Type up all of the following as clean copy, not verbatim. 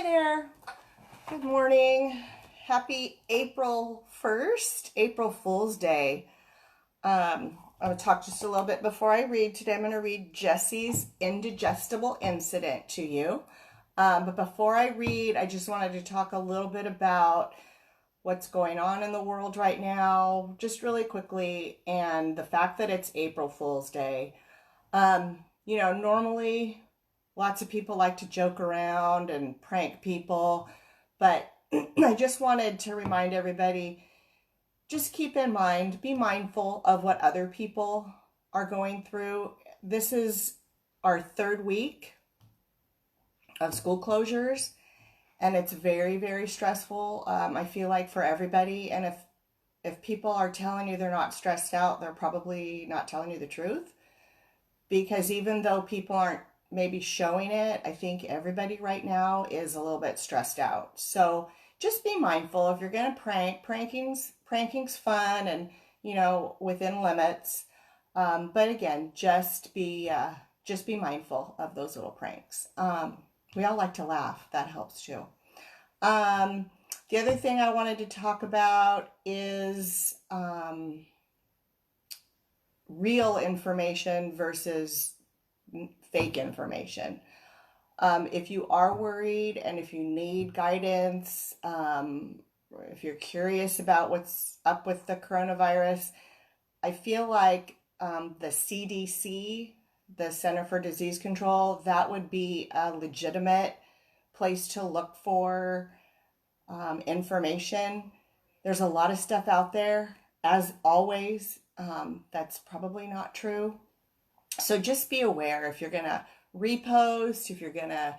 Hi there. Good morning. Happy April 1st, April Fool's Day. I'm going to talk just a little bit before I read. Today I'm going to read Jessie's Indigestible incident to you. But before I read, I just wanted to talk a little bit about what's going on in the world right now, just really quickly, and the fact that it's April Fool's Day. Normally lots of people like to joke around and prank people, but I just wanted to remind everybody, just keep in mind, be mindful of what other people are going through. This is our third week of school closures, and it's very, very stressful. I feel like for everybody, and if people are telling you they're not stressed out, they're probably not telling you the truth, because even though people aren't maybe showing it, I think everybody right now is a little bit stressed out. So just be mindful. If you're going to pranking's fun and, within limits. But again, just be mindful of those little pranks. We all like to laugh. That helps too. The other thing I wanted to talk about is real information versus fake information. If you are worried and if you need guidance, if you're curious about what's up with the coronavirus, I feel like the CDC, the Center for Disease Control, that would be a legitimate place to look for information. There's a lot of stuff out there, as always, that's probably not true. So just be aware if you're going to repost, if you're going to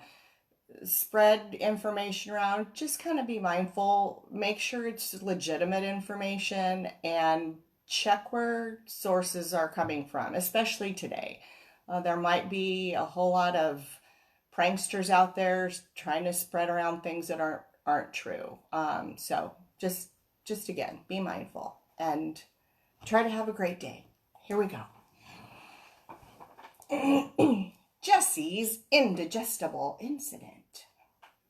spread information around, just kind of be mindful. Make sure it's legitimate information and check where sources are coming from, especially today. There might be a whole lot of pranksters out there trying to spread around things that aren't true. So just again, be mindful and try to have a great day. Here we go. Jessie's Indigestible incident.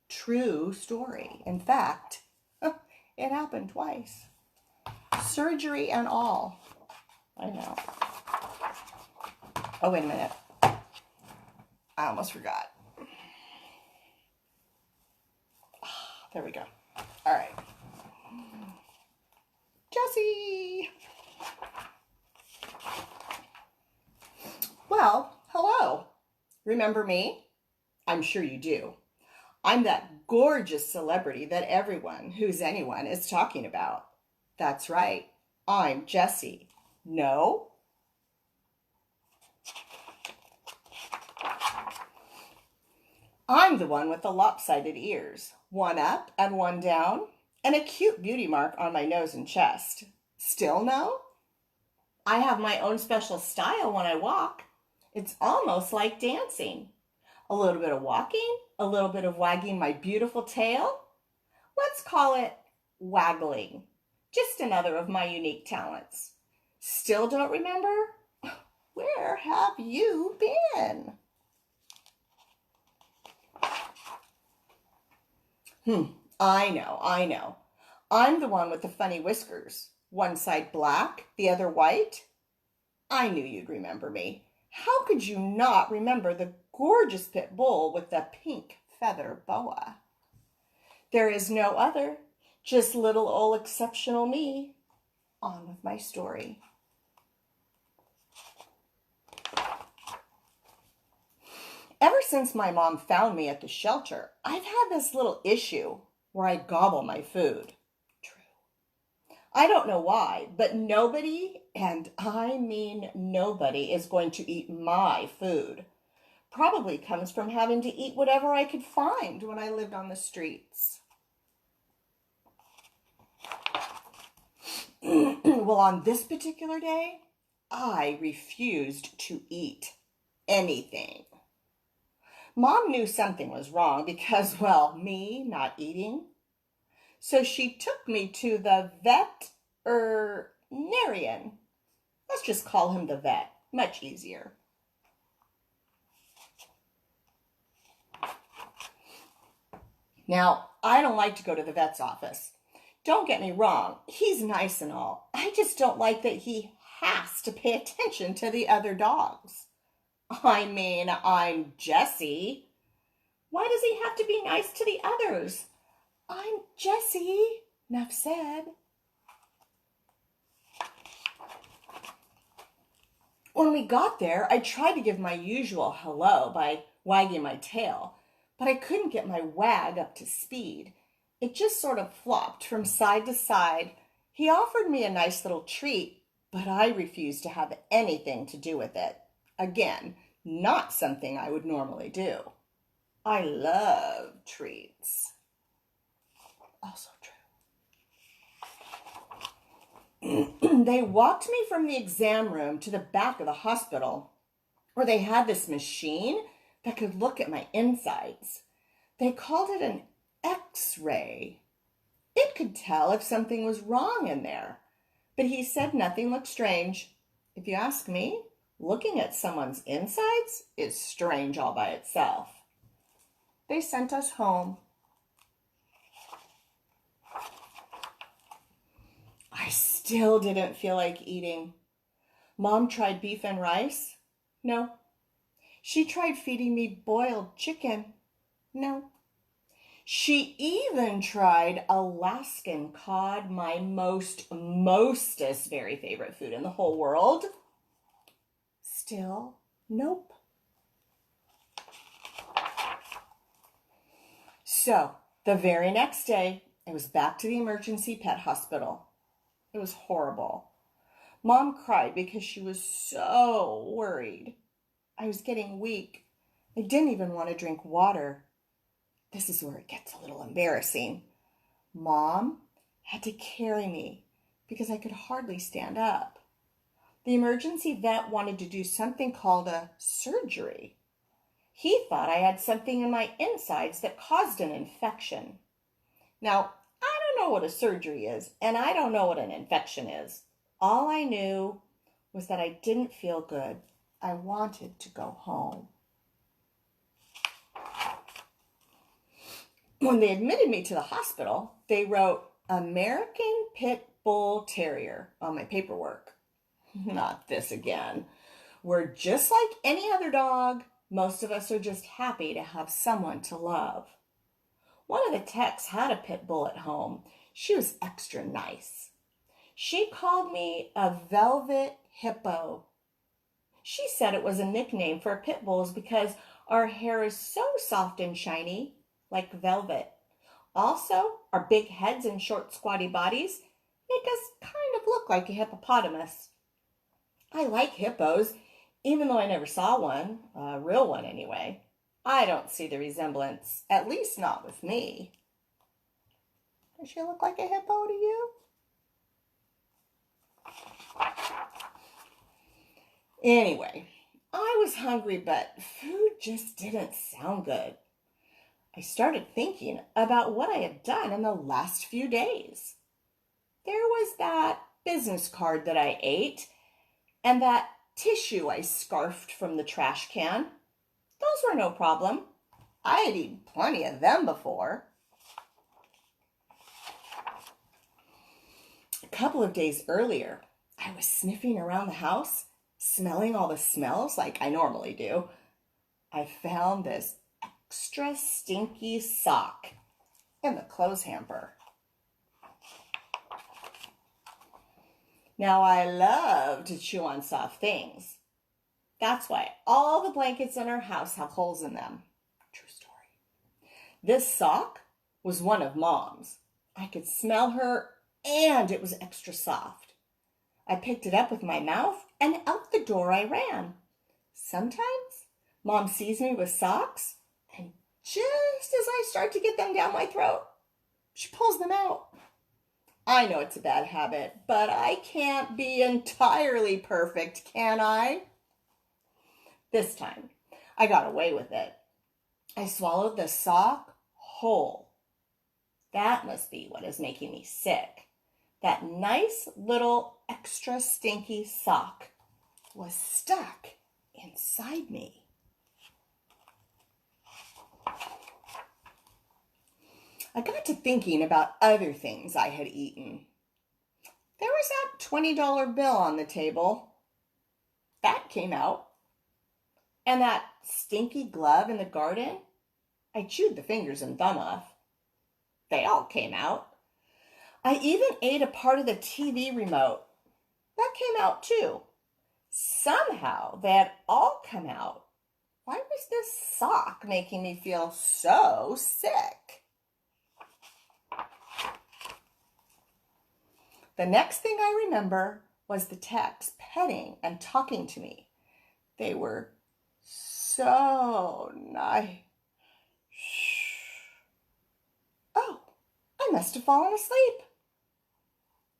True story. In fact, it happened twice. Surgery and all. I know. Oh, wait a minute. I almost forgot. There we go. All right. Jessie! Well, hello. Remember me? I'm sure you do. I'm that gorgeous celebrity that everyone who's anyone is talking about. That's right. I'm Jessie. No? I'm the one with the lopsided ears, one up and one down, and a cute beauty mark on my nose and chest. Still no? I have my own special style when I walk. It's almost like dancing. A little bit of walking, a little bit of wagging my beautiful tail. Let's call it waggling. Just another of my unique talents. Still don't remember? Where have you been? I know. I'm the one with the funny whiskers. One side black, the other white. I knew you'd remember me. How could you not remember the gorgeous pit bull with the pink feather boa? There is no other, just little old exceptional me. On with my story. Ever since my mom found me at the shelter, I've had this little issue where I gobble my food. I don't know why, but nobody, and I mean nobody, is going to eat my food. Probably comes from having to eat whatever I could find when I lived on the streets. Well, on this particular day, I refused to eat anything. Mom knew something was wrong because, well, me not eating. So she took me to the veterinarian. Let's just call him the vet. Much easier. Now, I don't like to go to the vet's office. Don't get me wrong, he's nice and all. I just don't like that he has to pay attention to the other dogs. I mean, I'm Jessie. Why does he have to be nice to the others? I'm Jessie. Enough said. When we got there, I tried to give my usual hello by wagging my tail, but I couldn't get my wag up to speed. It just sort of flopped from side to side. He offered me a nice little treat, but I refused to have anything to do with it. Again, not something I would normally do. I love treats. Also true. They walked me from the exam room to the back of the hospital, where they had this machine that could look at my insides. They called it an X-ray. It could tell if something was wrong in there, but he said nothing looked strange. If you ask me, looking at someone's insides is strange all by itself. They sent us home. I still didn't feel like eating. Mom tried beef and rice. No. She tried feeding me boiled chicken. No. She even tried Alaskan cod, my mostest very favorite food in the whole world. Still, nope. So, the very next day, I was back to the emergency pet hospital. It was horrible. Mom cried because she was so worried. I was getting weak. I didn't even want to drink water. This is where it gets a little embarrassing. Mom had to carry me because I could hardly stand up. The emergency vet wanted to do something called a surgery. He thought I had something in my insides that caused an infection. Now, I don't know what a surgery is, and I don't know what an infection is. All I knew was that I didn't feel good. I wanted to go home. When they admitted me to the hospital, they wrote American Pit Bull Terrier on my paperwork. Not this again. We're just like any other dog. Most of us are just happy to have someone to love. One of the techs had a pit bull at home. She was extra nice. She called me a velvet hippo. She said it was a nickname for pit bulls because our hair is so soft and shiny, like velvet. Also, our big heads and short squatty bodies make us kind of look like a hippopotamus. I like hippos, even though I never saw one, a real one anyway. I don't see the resemblance, at least not with me. Does she look like a hippo to you? Anyway, I was hungry, but food just didn't sound good. I started thinking about what I had done in the last few days. There was that business card that I ate, and that tissue I scarfed from the trash can. Those were no problem. I had eaten plenty of them before. A couple of days earlier, I was sniffing around the house, smelling all the smells like I normally do. I found this extra stinky sock in the clothes hamper. Now, I love to chew on soft things. That's why all the blankets in our house have holes in them. True story. This sock was one of Mom's. I could smell her, and it was extra soft. I picked it up with my mouth, and out the door I ran. Sometimes Mom sees me with socks, and just as I start to get them down my throat, she pulls them out. I know it's a bad habit, but I can't be entirely perfect, can I? This time, I got away with it. I swallowed the sock whole. That must be what is making me sick. That nice little extra stinky sock was stuck inside me. I got to thinking about other things I had eaten. There was that $20 bill on the table. That came out. And that stinky glove in the garden, I chewed the fingers and thumb off. They all came out. I even ate a part of the TV remote. That came out too. Somehow they had all come out. Why was this sock making me feel so sick? The next thing I remember was the techs petting and talking to me. They were so nice. Oh, I must have fallen asleep.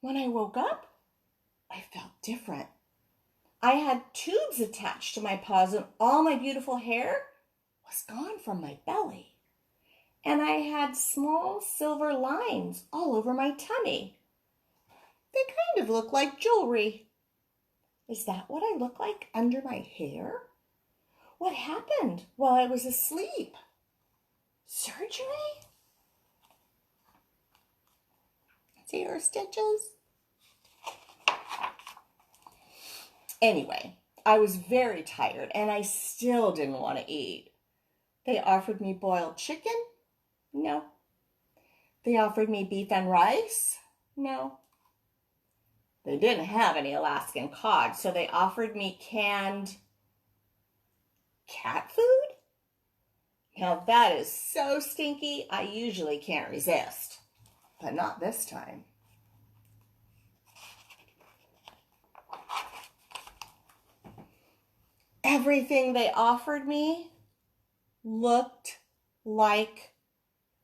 When I woke up, I felt different. I had tubes attached to my paws and all my beautiful hair was gone from my belly. And I had small silver lines all over my tummy. They kind of look like jewelry. Is that what I look like under my hair? What happened while I was asleep? Surgery? Tear stitches? Anyway, I was very tired and I still didn't want to eat. They offered me boiled chicken? No. They offered me beef and rice? No. They didn't have any Alaskan cod, so they offered me canned cat food? Now that is so stinky, I usually can't resist. But not this time. Everything they offered me looked like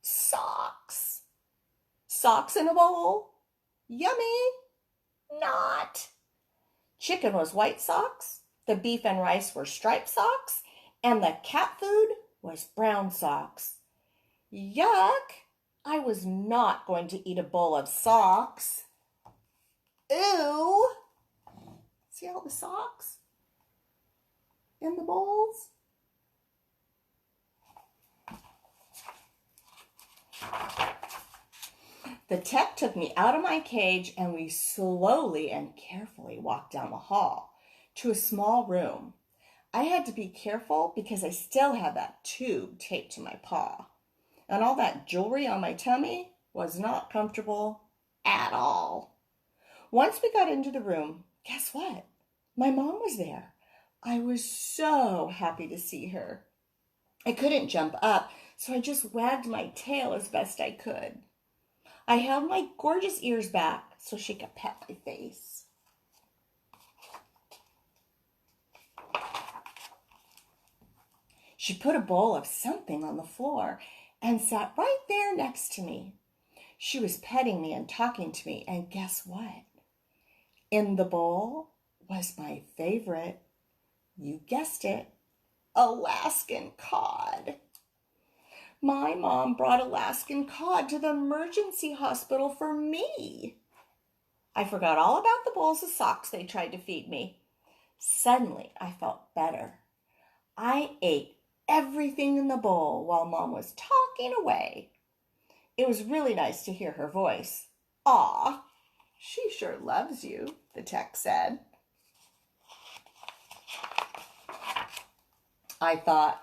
socks. Socks in a bowl? Yummy! Not. Chicken was white socks, the beef and rice were striped socks, and the cat food was brown socks. Yuck! I was not going to eat a bowl of socks. Ew! See all the socks in the bowls? The tech took me out of my cage and we slowly and carefully walked down the hall to a small room. I had to be careful because I still had that tube taped to my paw. And all that jewelry on my tummy was not comfortable at all. Once we got into the room, guess what? My mom was there. I was so happy to see her. I couldn't jump up, so I just wagged my tail as best I could. I held my gorgeous ears back so she could pet my face. She put a bowl of something on the floor and sat right there next to me. She was petting me and talking to me, and guess what? In the bowl was my favorite, you guessed it, Alaskan cod. My mom brought Alaskan cod to the emergency hospital for me. I forgot all about the bowls of socks they tried to feed me. Suddenly, I felt better. I ate everything in the bowl while Mom was talking away. It was really nice to hear her voice. Aw, she sure loves you, the tech said. I thought,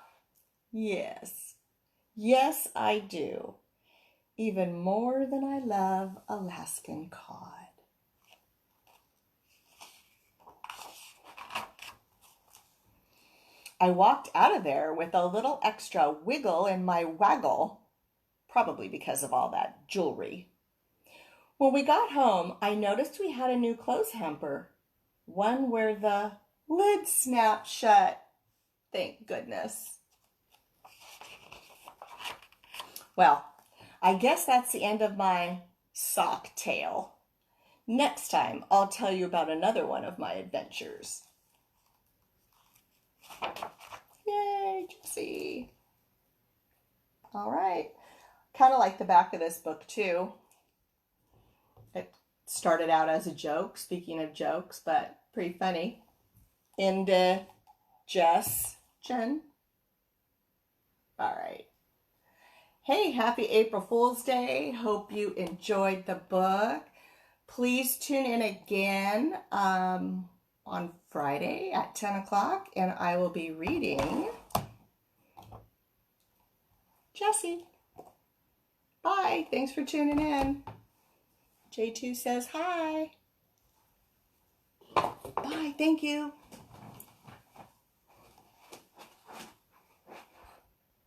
yes, I do. Even more than I love Alaskan cod. I walked out of there with a little extra wiggle in my waggle, probably because of all that jewelry. When we got home, I noticed we had a new clothes hamper, one where the lid snapped shut. Thank goodness. Well, I guess that's the end of my sock tale. Next time, I'll tell you about another one of my adventures. Yay, Jessie. All right. Kind of like the back of this book, too. It started out as a joke, speaking of jokes, but pretty funny. Indigestion. All right. Hey, happy April Fool's Day. Hope you enjoyed the book. Please tune in again on Friday at 10 o'clock, and I will be reading Jessie. Bye. Thanks for tuning in. J2 says hi. Bye. Thank you.